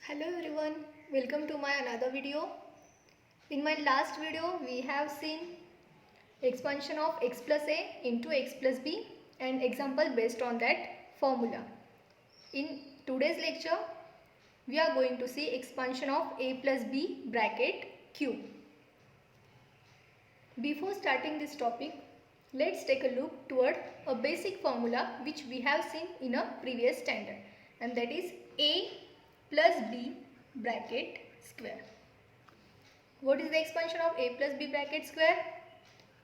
Hello everyone, welcome to my another video. In my last video we have seen expansion of x plus a into x plus b and example based on that formula. In today's lecture we are going to see expansion of a plus b bracket cube. Before starting this topic, let's take a look toward a basic formula which we have seen in a previous standard, and that is a plus b bracket square. What is the expansion of a plus b bracket square?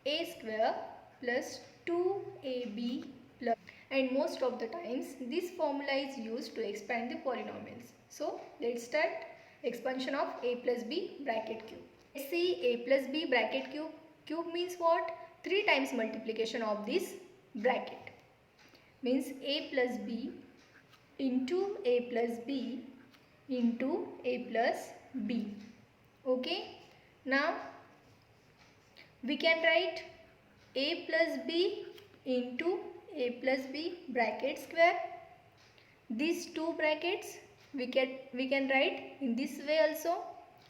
A square plus 2ab plus, and most of the times this formula is used to expand the polynomials. So let's start expansion of a plus b bracket cube. Let's see a plus b bracket cube. Cube means what? 3 times multiplication of this bracket. Means a plus b into a plus b into a plus b. Okay. Now we can write a plus b into a plus b bracket square. These two brackets we can write in this way also.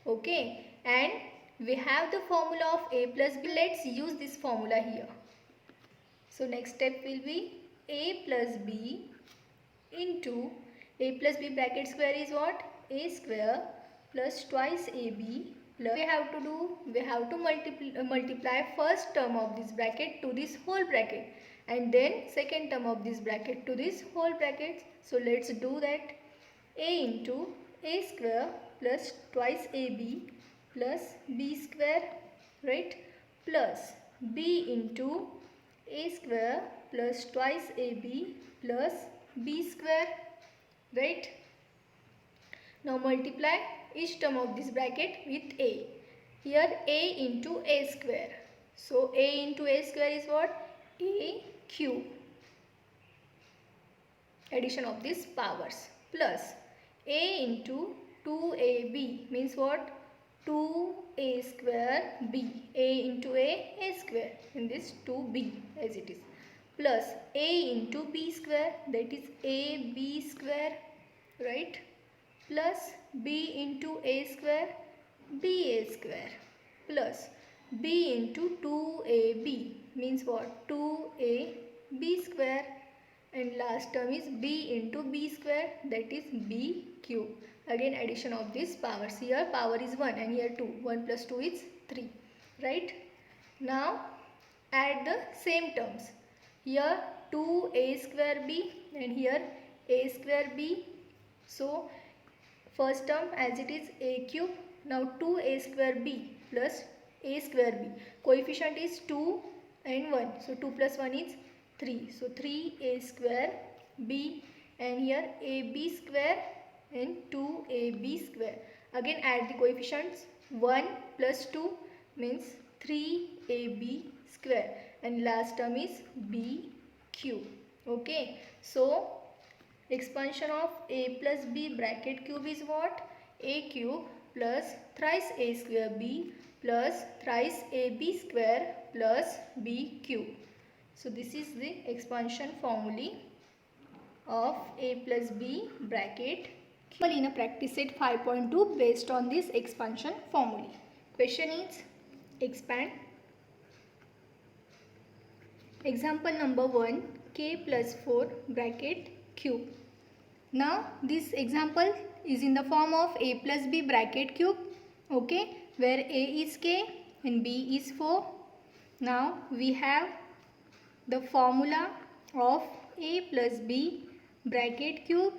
Okay. And we have the formula of a plus b. Let's use this formula here. So next step will be a plus b into a plus b bracket square is what? A square plus twice ab plus, we have to do, we have to multiply first term of this bracket to this whole bracket and then second term of this bracket to this whole bracket. So let's do that. A into a square plus twice ab plus b square, right, plus b into a square plus twice ab plus b square, right. Now multiply each term of this bracket with a. Here a into a square. So a into a square is what? A cube. Addition of these powers plus a into 2ab means what? 2a square b. A into a square, in this 2b as it is, plus a into b square, that is ab square, right, plus b into a square, ba square, plus b into 2ab means what? 2ab square, and last term is b into b square, that is b cube. Again addition of these powers. Here power is 1 and here 2. 1 plus 2 is 3. Right? Now add the same terms. Here 2a square b and here a square b. So first term as it is a cube. Now 2a square b plus a square b. Coefficient is 2 and 1. So 2 plus 1 is 3. So 3a square b, and here ab square and 2ab square. Again add the coefficients. 1 plus 2 means 3ab square, and last term is b cube. Okay. So expansion of a plus b bracket cube is what? A cube plus thrice a square b plus thrice ab square plus b cube. So this is the expansion formula of a plus b bracket cube in a practice set 5.2 based on this expansion formula. Question is expand. Example number 1, k plus 4 bracket cube. Now this example is in the form of a plus b bracket cube, okay, where a is k and b is 4. Now we have the formula of a plus b bracket cube.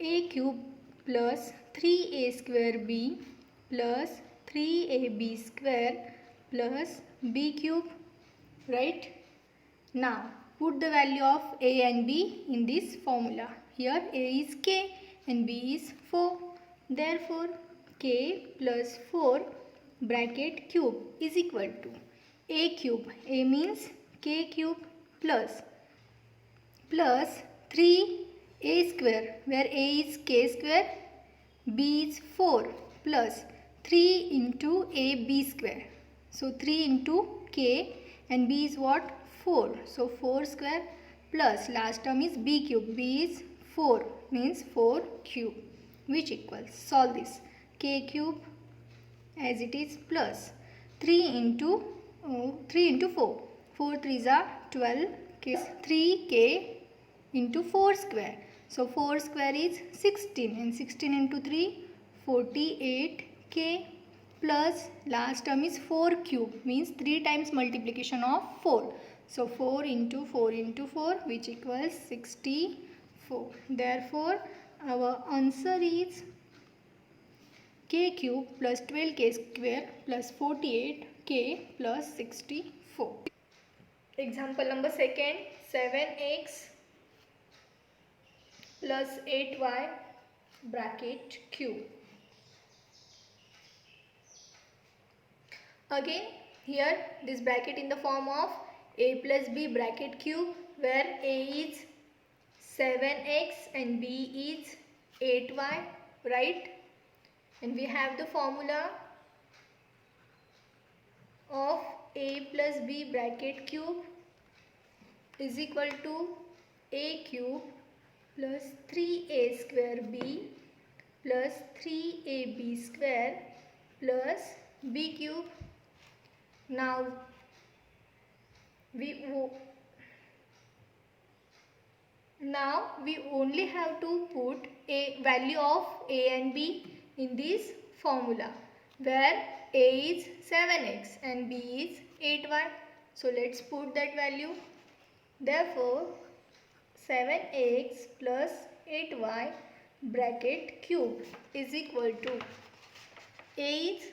A cube plus 3a square b plus 3ab square plus b cube, right. Now put the value of a and b in this formula. Here a is k and b is 4. Therefore k plus 4 bracket cube is equal to a cube. A means k cube plus 3a square, where a is k square, b is 4, plus 3 into ab square. So 3 into k and b is what? 4. So 4 square plus last term is b cube. B is 4 means 4 cube, which equals, solve this, k cube as it is plus 3 into 4. 4 3s are 12, k 3k into 4 square. So 4 square is 16 and 16 into 3 48k plus last term is 4 cube means 3 times multiplication of 4. So 4 into 4 into 4 which equals 64. Therefore our answer is k cube plus 12k square plus 48k plus 64. Example number second, 7x plus 8y bracket cube. Again here this bracket in the form of a plus b bracket cube, where a is 7x and b is 8y, right? And we have the formula of a plus b bracket cube is equal to a cube plus 3a square b plus 3ab square plus b cube. Now we only have to put a value of a and b in this formula, where a is 7x and b is 8y. So let's put that value. Therefore 7x plus 8y bracket cube is equal to a is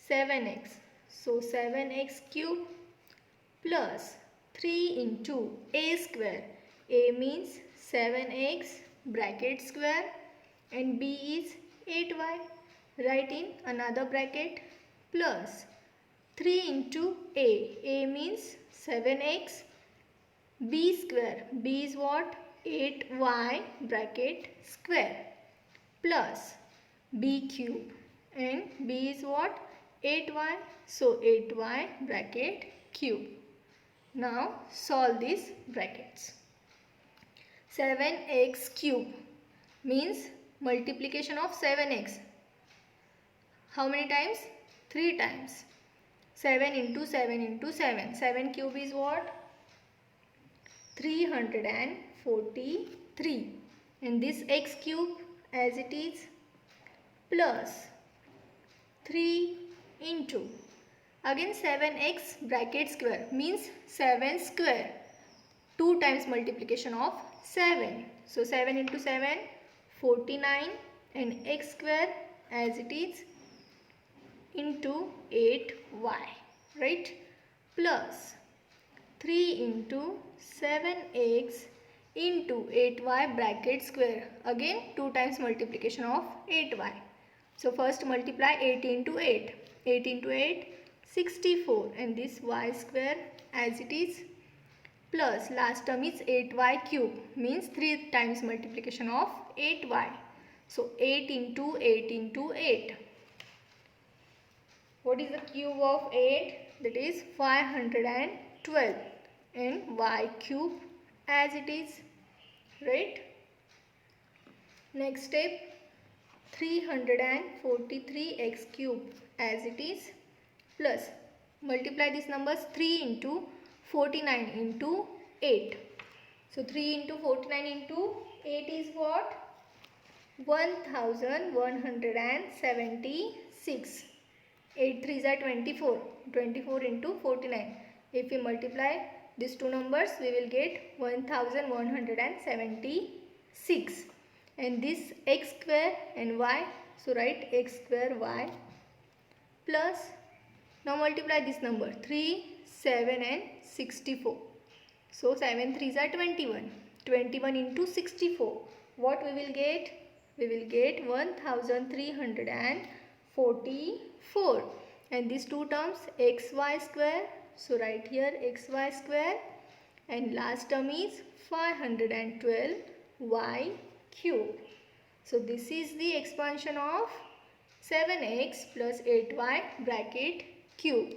7x. So 7x cube plus 3 into a square. A means 7x bracket square and b is 8y. Write in another bracket plus 3 into a. A means 7x. B square. B is what? 8y bracket square plus b cube. And b is what? 8y. So 8y bracket cube. Now solve these brackets. 7x cube means multiplication of 7x. How many times? 3 times. 7 into 7 into 7. 7 cube is what? 343. And this x cube as it is plus 3 into, again 7x bracket square means 7 square. 2 times multiplication of 7. So 7 into 7 49 and x square as it is into 8y, right? Plus 3 into 7x into 8y bracket square. Again 2 times multiplication of 8y. So first multiply 8 into 8. 8 into 8 64 and this y square as it is plus last term is 8y cube means 3 times multiplication of 8y. So 8 into 8 into 8. What is the cube of 8? That is 512 and y cube as it is, right? Next step, 343x cube as it is plus multiply these numbers 3 into 49 into 8. So 3 into 49 into 8 is what? 1176. 8 3s are 24. 24 into 49. If we multiply these two numbers, we will get 1176. And this x square and y. So write x square y plus, now multiply this number 3, 7 and 64. So 7 3s are 21. 21 into 64. What we will get? We will get 1344. And these two terms xy square. So write here xy square. And last term is 512y cube. So this is the expansion of 7x plus 8y bracket cube.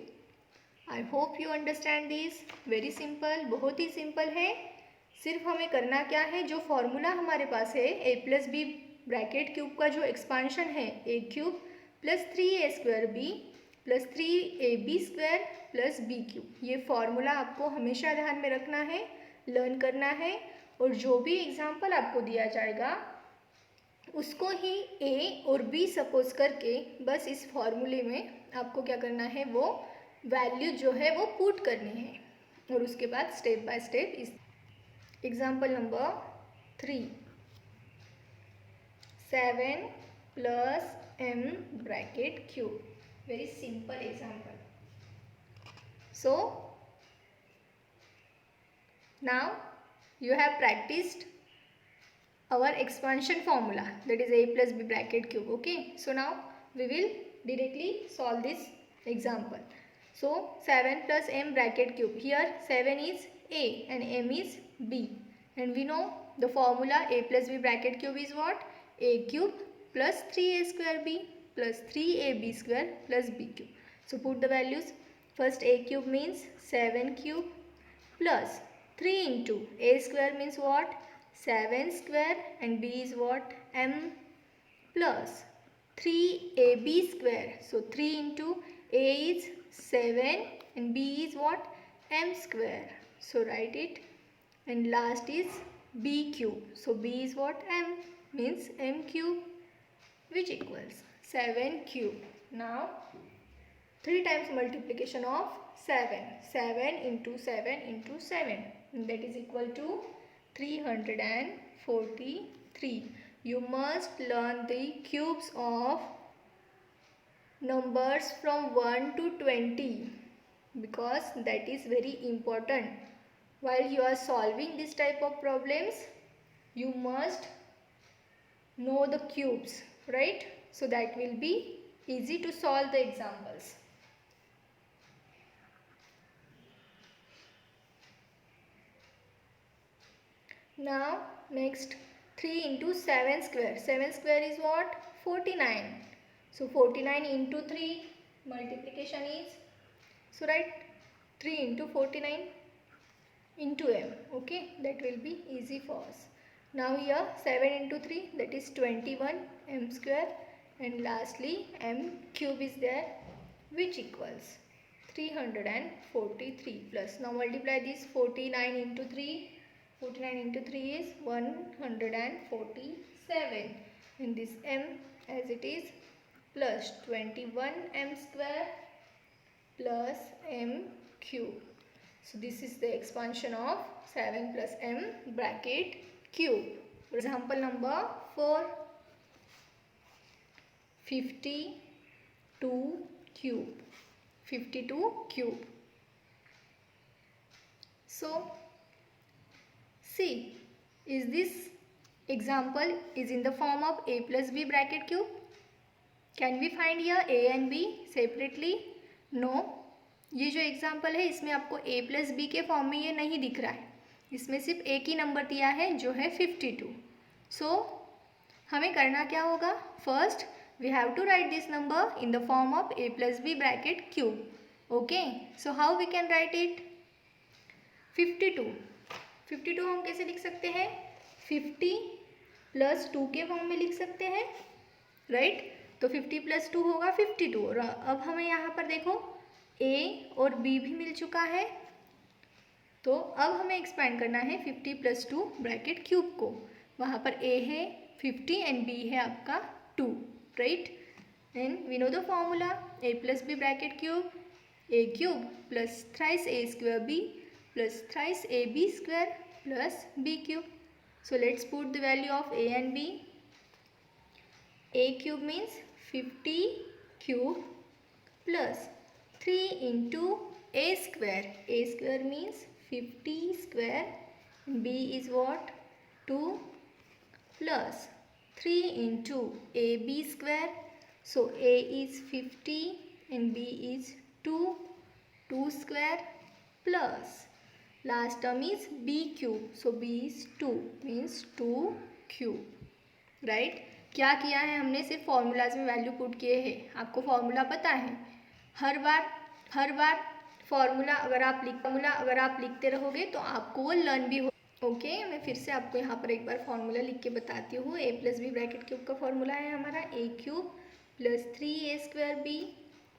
I hope you understand this. Very simple, बहुत ही simple है. सिर्फ हमें करना क्या है, जो formula हमारे पास है a plus B bracket cube का जो एक्सपांशन है a cube plus 3a² b plus 3ab² plus b cube, ये फॉर्मूला आपको हमेशा ध्यान में रखना है, लर्न करना है। और जो भी एग्जाम्पल आपको दिया जाएगा उसको ही a और b सपोज करके बस इस फॉर्मूले में आपको क्या करना है, वो वैल्यू जो है वो पुट करनी है, और उसके बाद स्टेप बाय स्टेप इस example number 3, 7 plus m bracket cube, very simple example. So now you have practiced our expansion formula, that is a plus b bracket cube. Okay, so now we will directly solve this example. So 7 plus m bracket cube, here 7 is a and m is b, and we know the formula a plus b bracket cube is what, a cube plus 3a² b plus 3ab² plus b cube. So put the values. First a cube means 7 cube plus 3 into a square means what, 7 square, and b is what, m, plus 3ab square. So 3 into a is 7 and b is what, m square. So write it. And last is b cube. So b is what, m, means m cube, which equals 7 cube. Now 3 times multiplication of 7. 7 into 7 into 7. And that is equal to 343. You must learn the cubes of numbers from 1 to 20 because that is very important. While you are solving this type of problems, you must know the cubes, right? So that will be easy to solve the examples. Now next 3 into 7 square. 7 square is what? 49. So 49 into 3, multiplication is, so write 3 into 49 into m. Okay, that will be easy for us. Now here 7 into 3, that is 21 m square, and lastly m cube is there, which equals 343 plus. Now multiply this, 49 into 3. 49 into 3 is 147, and this m as it is, plus 21 m square plus m cube. So this is the expansion of 7 plus m bracket cube. Example number 4, 52 cube. 52 cube. So see, is this example is in the form of a plus b bracket cube? Can we find here a and b separately? No. ये जो example है इसमें आपको a plus B के form में ये नहीं दिख रहा है, इसमें सिर्फ एक ही नंबर दिया है जो है 52. सो हमें करना क्या होगा, first we have to write this number in the form of a plus B bracket cube. Okay, so how we can write it, 52 हम कैसे लिख सकते हैं, 50 प्लस 2 के फॉर्म में लिख सकते हैं, राइट. तो 50 प्लस 2 होगा 52. और अब हमें यहाँ पर देखो a और b भी मिल चुका है, तो अब हमें एक्सपेंड करना है 50 प्लस 2 ब्रैकेट क्यूब को. वहाँ पर a है 50 एंड b है आपका 2, right. And we know the formula, a plus b bracket cube, a cube plus thrice a square b plus thrice ab square plus b cube. So let's put the value of a and b. A cube means 50 cube plus 3 into a square. A square means 50 square. B is what? 2 plus 3 into ab square. So a is 50 and b is 2 square plus last term is b cube. So b is 2 means 2 cube, right. क्या किया है हमने, सिर्फ formulas में value put किए हैं. आपको formula पता है, हर बार फॉर्मूला अगर आप लिखते रहोगे तो आपको वो लर्न भी ओके, मैं फिर से आपको यहाँ पर एक बार फॉर्मूला लिख के बताती हूँ। A plus B bracket cube का फॉर्मूला है हमारा A cube plus 3a² B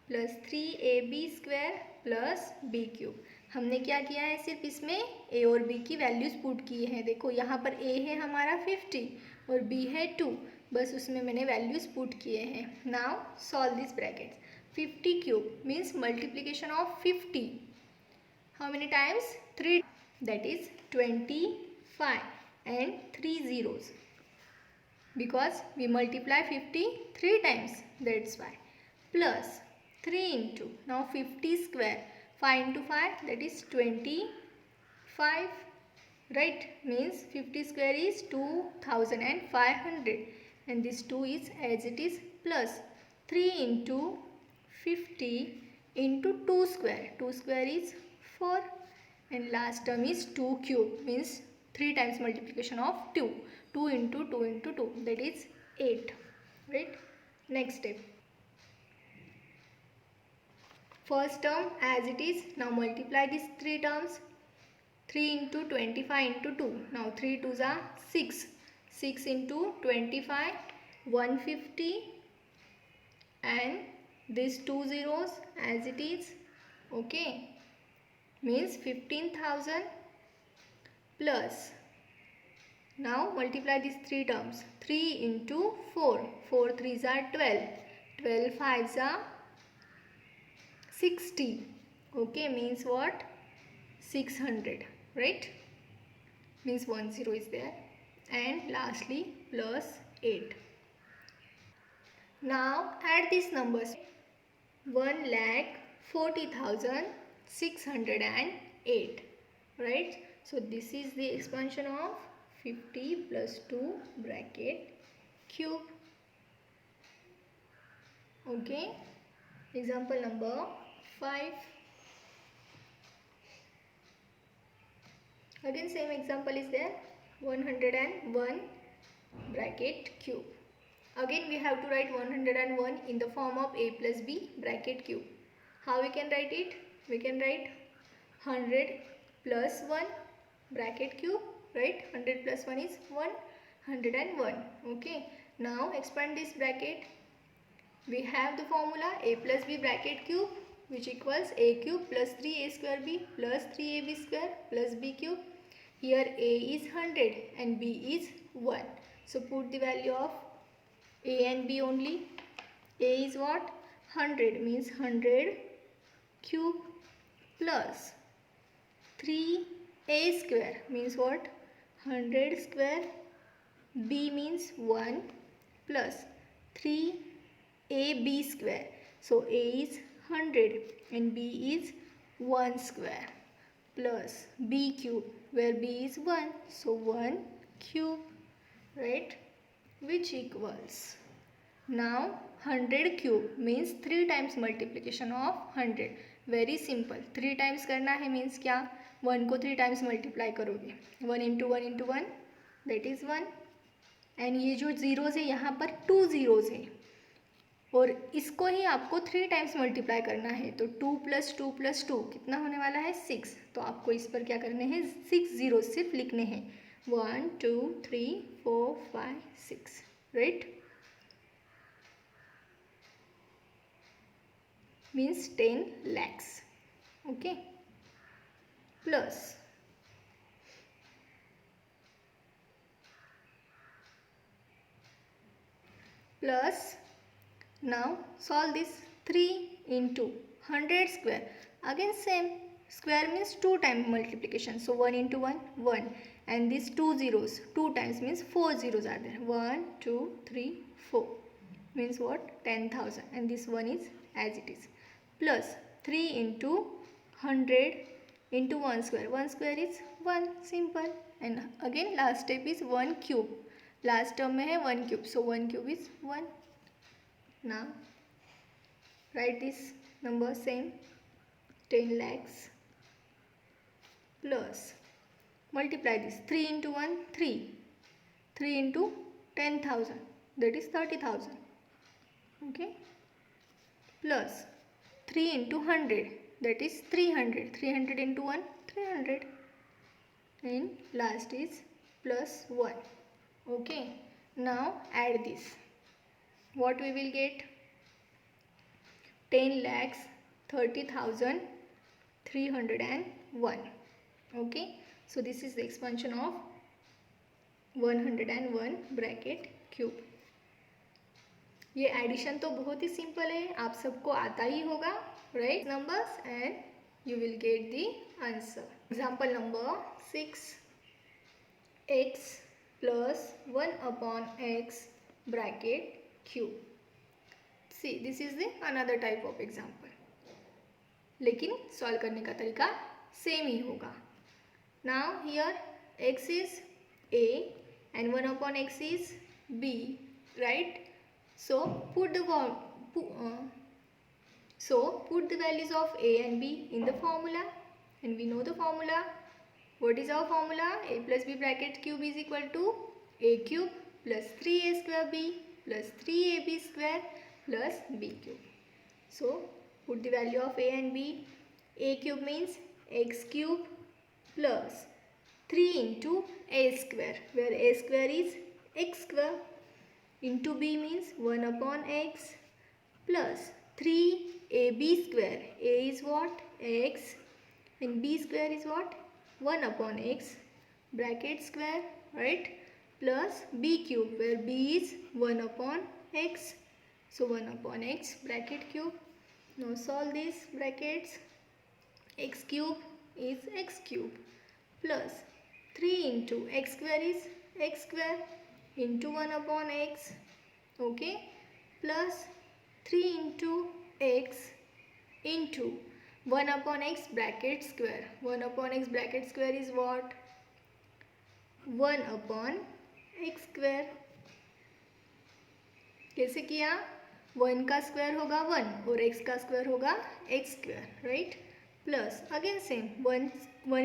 plus 3ab square plus B cube. हमने क्या किया है, सिर्फ इसमें ए और बी की वैल्यूज़ पुट की हैं। देखो यहाँ पर ए है हमारा 50 और बी है 2, बस उसमें मैंने वैल्यूज़ पुट किए हैं। Now solve this brackets. 50 cube means multiplication of 50. How many times? 3. That is 25 and 3 zeros. Because we multiply 50 3 times. That's why. Plus 3 into. Now 50 square. 5 into 5. That is 25. Right? Means 50 square is 2500. And this 2 is as it is. Plus 3 into 50 into 2 square. 2 square is 4 and last term is 2 cube means 3 times multiplication of 2. 2 into 2 into 2, that is 8. Right? Next step. First term as it is. Now multiply these 3 terms. 3 into 25 into 2. Now 3 2s are 6. 6 into 25, 150 and these 2 zeros as it is. Okay. Means 15,000 plus. Now multiply these 3 terms. 3 into 4. 4 3s are 12. 12 5s are 60. Okay, means what? 600. Right? Means 1 0 is there. And lastly plus 8. Now add these numbers. 1,40,608. Right? So this is the expansion of 50 plus 2 bracket cube. Okay. Example number 5. Again same example is there. 101 bracket cube. Again we have to write 101 in the form of a plus b bracket cube. How we can write it? We can write 100 plus 1 bracket cube, right? 100 plus 1 is 101. Okay. Now expand this bracket. We have the formula a plus b bracket cube which equals a cube plus 3a square b plus 3ab square plus b cube. Here a is 100 and b is 1. So put the value of a and b only. A is what? 100 means 100 cube plus 3a square means what? 100 square. B means 1 plus 3ab square. So a is 100 and b is 1 square plus b cube where b is 1. So 1 cube, right? Which equals. Now 100 cube means 3 times multiplication of 100. Very simple. 3 times करना है means क्या? 1 को 3 times multiply करोगे. 1 into 1 into 1 that is 1. And ये जो zeros है यहाँ पर 2 zeros है और इसको ही आपको 3 times multiply करना है. तो 2 plus 2 plus 2 कितना होने वाला है? 6. तो आपको इस पर क्या करने हैं? 6 zeros सिर्फ लिखने हैं. 1 2 3 4 5 6. Right? Means 10 lakhs. Okay. Plus now solve this. 3 into 100 square. Again same. Square means 2 times multiplication. So 1 into 1 1 and these 2 zeros 2 times means 4 zeros are there. 1 2 3 4 means what? 10,000 and this one is as it is. Plus 3 into 100 into 1 square. 1 square is 1. Simple. And again last step is 1 cube. Last term में है 1 cube. So 1 cube is 1. Now write this number same. 10 lakhs plus multiply this. 3 into 1 3. 3 into 10,000 that is 30,000. Okay. Plus 3 into 100 that is 300. 300 into 1 300. and last is plus 1. Okay, now add this. What we will get? 10,30,301. Okay, so this is the expansion of 101 bracket cube. ये addition तो बहुत ही simple है, आप सबको आता ही होगा. Right numbers and you will get the answer. Example number 6. X plus 1 upon x bracket cube. See, this is the another type of example. लेकिन solve करने का तरीका सेम ही होगा. Now here x is a and 1 upon x is b, right? So put the values of a and b in the formula, and we know the formula. What is our formula? A plus b bracket cube is equal to a cube plus 3a square b plus 3ab square plus b cube. So put the value of a and b. A cube means x cube plus 3 into a square, where a square is x square, into b means 1 upon x plus 3ab square. A is what? X, and b square is what? 1 upon x bracket square, right? Plus b cube, where b is 1 upon x. So 1 upon x bracket cube. Now solve these brackets. X cube is x cube plus 3 into x square is x square into 1 upon x. Okay, plus 3 into x into 1 upon x bracket square. 1 upon x bracket square is what? 1 upon x square. कैसे किया? 1 का square होगा 1 और x का square होगा x square, right? Plus again same 1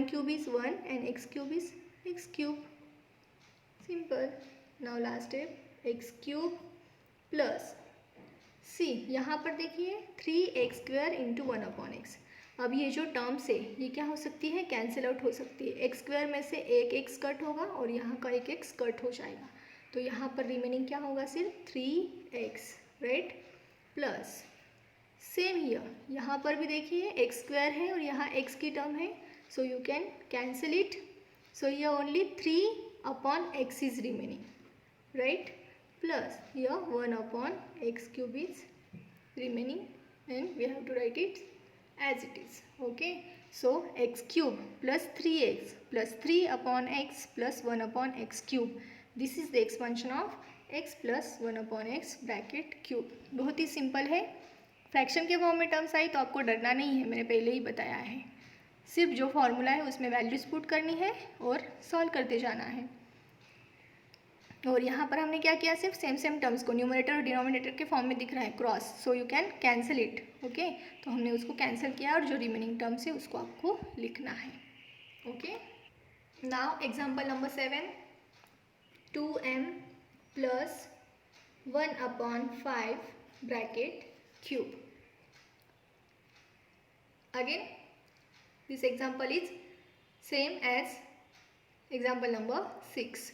cube is 1 and x cube is x cube. Simple. Now last step, x cube plus C, यहाँ पर देखिए 3x square into 1 upon x. अब ये जो टर्म्स है ये क्या हो सकती है? कैंसिल आउट हो सकती है. एक्स स्क्वायर में से एक एक्स कट होगा और यहाँ का एक एक्स कट हो जाएगा, तो यहाँ पर रिमेनिंग क्या होगा? सिर्फ 3x, right? Plus same here, यहाँ पर भी देखिए एक्स स्क्वायर है और यहाँ एक्स की टर्म है, so you can cancel it. So here only 3 upon x is remaining, right? Plus here 1 upon x cube is remaining, and we have to write it as it is. Okay, so x cube plus 3x plus 3 upon x plus 1 upon x cube. This is the expansion of x plus 1 upon x bracket cube. बहुत ही simple है. Fraction के form में terms आई तो आपको डरना नहीं है, मैंने पहले ही बताया है. सिर्फ जो फॉर्मूला है उसमें वैल्यूज पुट करनी है और सॉल्व करते जाना है. और यहाँ पर हमने क्या किया? सिर्फ सेम टर्म्स को न्यूमरेटर और डिनोमिनेटर के फॉर्म में दिख रहा है cross, so you can cancel it. Okay, तो हमने उसको कैंसिल किया और जो रिमेनिंग टर्म्स है उसको आपको लिखना है. Okay, now example number 7. 2m plus 1 upon 5 bracket cube. Again this example is same as example number 6.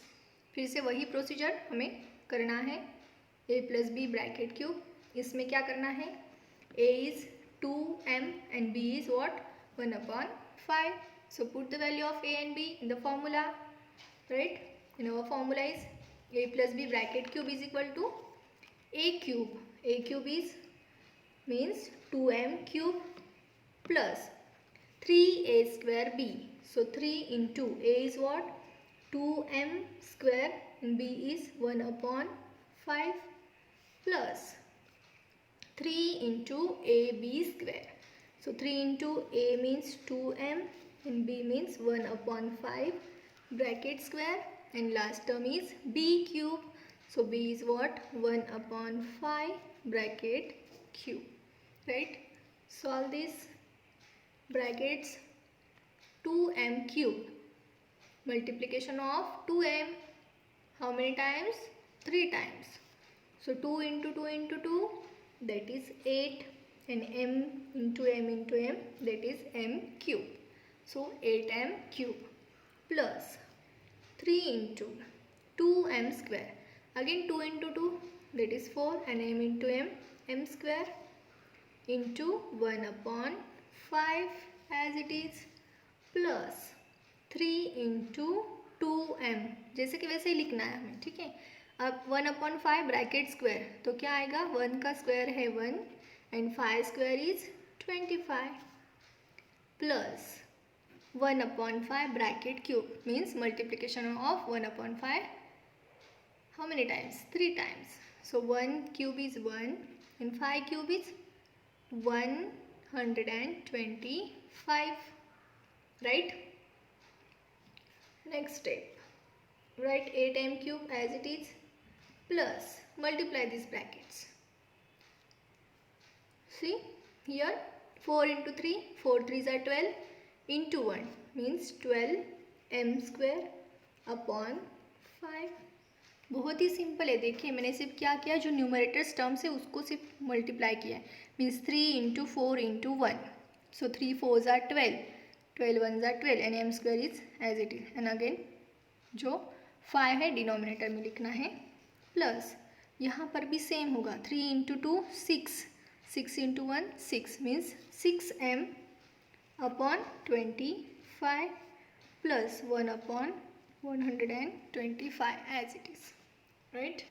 फिर से वही प्रोसीजर हमें करना है. a plus B bracket cube. इसमें क्या करना है? a is 2m and b is what? 1 upon 5. So put the value of a and b in the formula, right? And our formula is a plus b bracket cube is equal to a cube. A cube is means 2m cube plus 3a square b. So 3 into a is what? 2m square and b is 1 upon 5 plus 3 into ab square. So 3 into a means 2m and b means 1 upon 5 bracket square, and last term is b cube. So b is what? 1 upon 5 bracket cube, right? Solve this. Brackets 2m cube. Multiplication of 2m, how many times? 3 times. So 2 into 2 into 2, that is 8, and m into m into m, that is m cube. So 8m cube. plus 3 into 2m square. Again 2 into 2, that is 4, and m into m square, into 1 upon 5 as it is, plus 3 into 2m, जैसे कि वैसे ही लिखना है हमें, ठीक है। अब 1 upon 5 bracket square, तो क्या आएगा, 1 का स्क्वायर है 1 and 5 square is 25, plus 1 upon 5 bracket cube, means multiplication of 1 upon 5 how many times, 3 times. So 1 cube is 1 and 5 cube is 125, right? Next step, write 8m cube as it is, plus multiply these brackets. See here, 4 into 3, 4 3s are 12, into 1 means 12m square upon 5. बहुत ही simple है, देखिए मैंने सिर्फ क्या किया, जो numerators terms है उसको सिर्फ मल्टीप्लाई किया है, means 3 into 4 into 1, so 3 4s are 12, 12 1s are 12 and m square is as it is, and again जो 5 है डिनोमिनेटर में लिखना है, प्लस यहाँ पर भी सेम होगा, 3 into 2 6, 6 into 1 6 means 6m upon 25 plus 1 upon 125 as it is, right?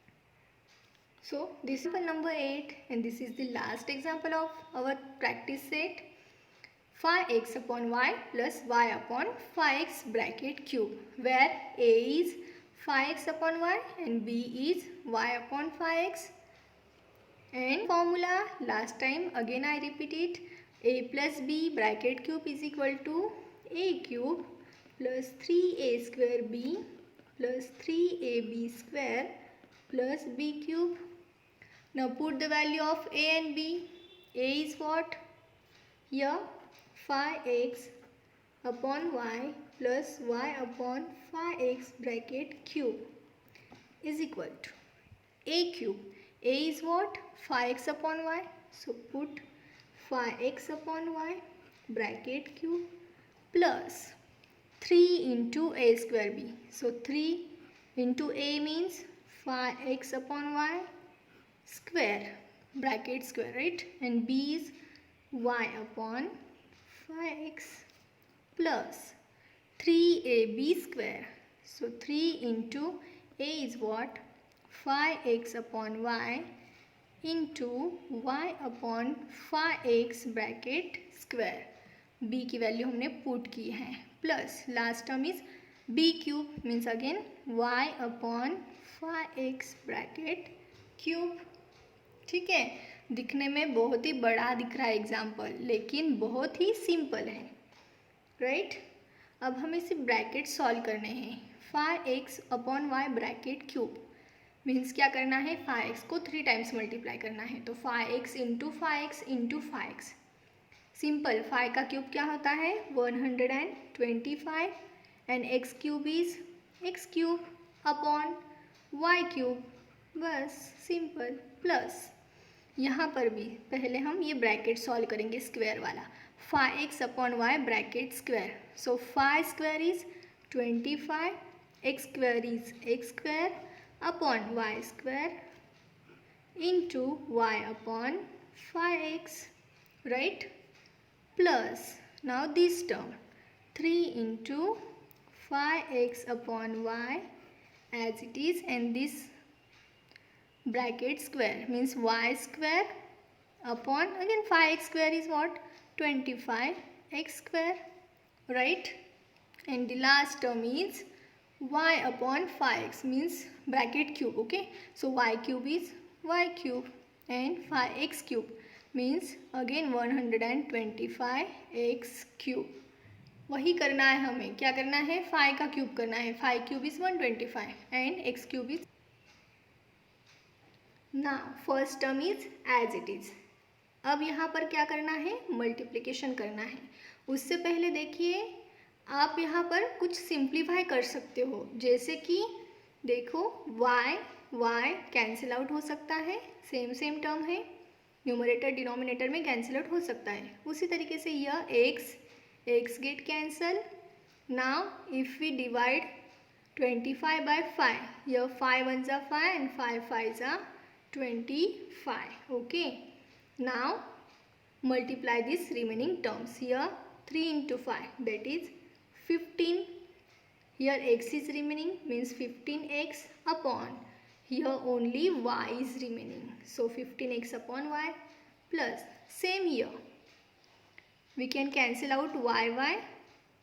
So this is example number 8 and this is the last example of our practice set. 5x upon y plus y upon 5x bracket cube, where a is 5x upon y and b is y upon 5x. And formula, last time again I repeat it, a plus b bracket cube is equal to a cube plus 3a square b plus 3ab square plus b cube. Now put the value of a and b. A is what? Here 5x upon y plus y upon 5x bracket cube is equal to a cube. A is what? 5x upon y. So put 5x upon y bracket cube plus 3 into a square b. So 3 into a means 5x upon y square, bracket square, right? And b is y upon 5x plus 3ab square. So 3 into a is what? 5x upon y into y upon 5x bracket square. b की value हमने put की है, plus last term is b cube, means again y upon 5x bracket cube. ठीक है, दिखने में बहुत ही बड़ा दिख रहा है एग्जाम्पल, लेकिन बहुत ही सिंपल है, राइट? अब हमें सिर्फ ब्रैकेट सॉल्व करने हैं. 5x upon y bracket cube means क्या करना है, 5x को 3 टाइम्स मल्टीप्लाई करना है, तो 5x into 5x into 5x. Simple, 5 का क्यूब क्या होता है 125 and x cube is x cube upon y cube, बस सिंपल. प्लस यहाँ पर भी पहले हम ये ब्रैकेट सॉल्व करेंगे स्क्वायर वाला, 5x upon y bracket square. So 5 square is 25, x square is x square upon y square into y upon 5x, right? Plus now this term 3 into 5x upon y as it is, and this bracket square means y square upon again 5x square is what, 25x square, right? And the last term is y upon 5x means bracket cube. Okay, so y cube is y cube and 5x cube means again 125x cube. वही करना है हमें, क्या करना है, 5 का cube करना है. 5 cube is 125 and x cube is. Now first term is as it is. अब यहाँ पर क्या करना है, मल्टीप्लिकेशन करना है. उससे पहले देखिए आप यहाँ पर कुछ सिंप्लीफाई कर सकते हो, जैसे कि देखो y कैंसिल आउट हो सकता है, सेम टर्म है, न्यूमरेटर डिनोमिनेटर में कैंसिल आउट हो सकता है. उसी तरीके से यह x get cancel Now if we divide 25 by 5, here 5 ones are 5 and 5 5s are 25. Okay. Now multiply these remaining terms. Here 3 into 5, that is 15. Here x is remaining, means 15x upon. Here only y is remaining. So 15x upon y plus. Same here. We can cancel out y.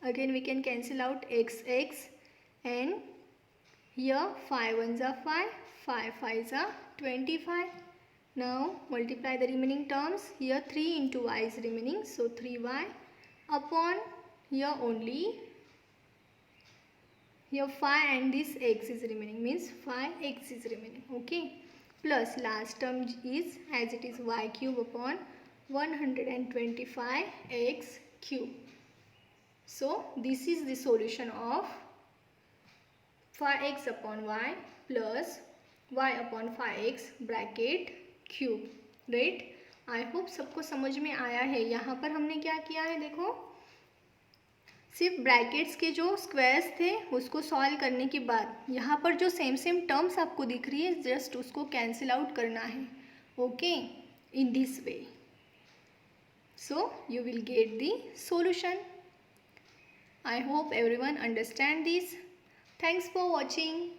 Again we can cancel out x. And here 5 ones are 5, 5 5s are 25. Now multiply the remaining terms. Here 3 into y is remaining, so 3y upon here only. Here 5 and this x is remaining, means 5x is remaining. Okay. Plus last term is as it is y cube upon 125x cube. So this is the solution of 5x upon y plus y upon 5x bracket cube. Right. I hope सबको समझ में आया है. यहाँ पर हमने क्या किया है, देखो सिर्फ ब्रैकेट्स के जो स्क्वायर्स थे उसको सॉल्व करने के बाद यहाँ पर जो सेम टर्म्स आपको दिख रही है जस्ट उसको कैंसिल आउट करना है. Okay, in this way. So you will get the solution. I hope everyone understand this. Thanks for watching.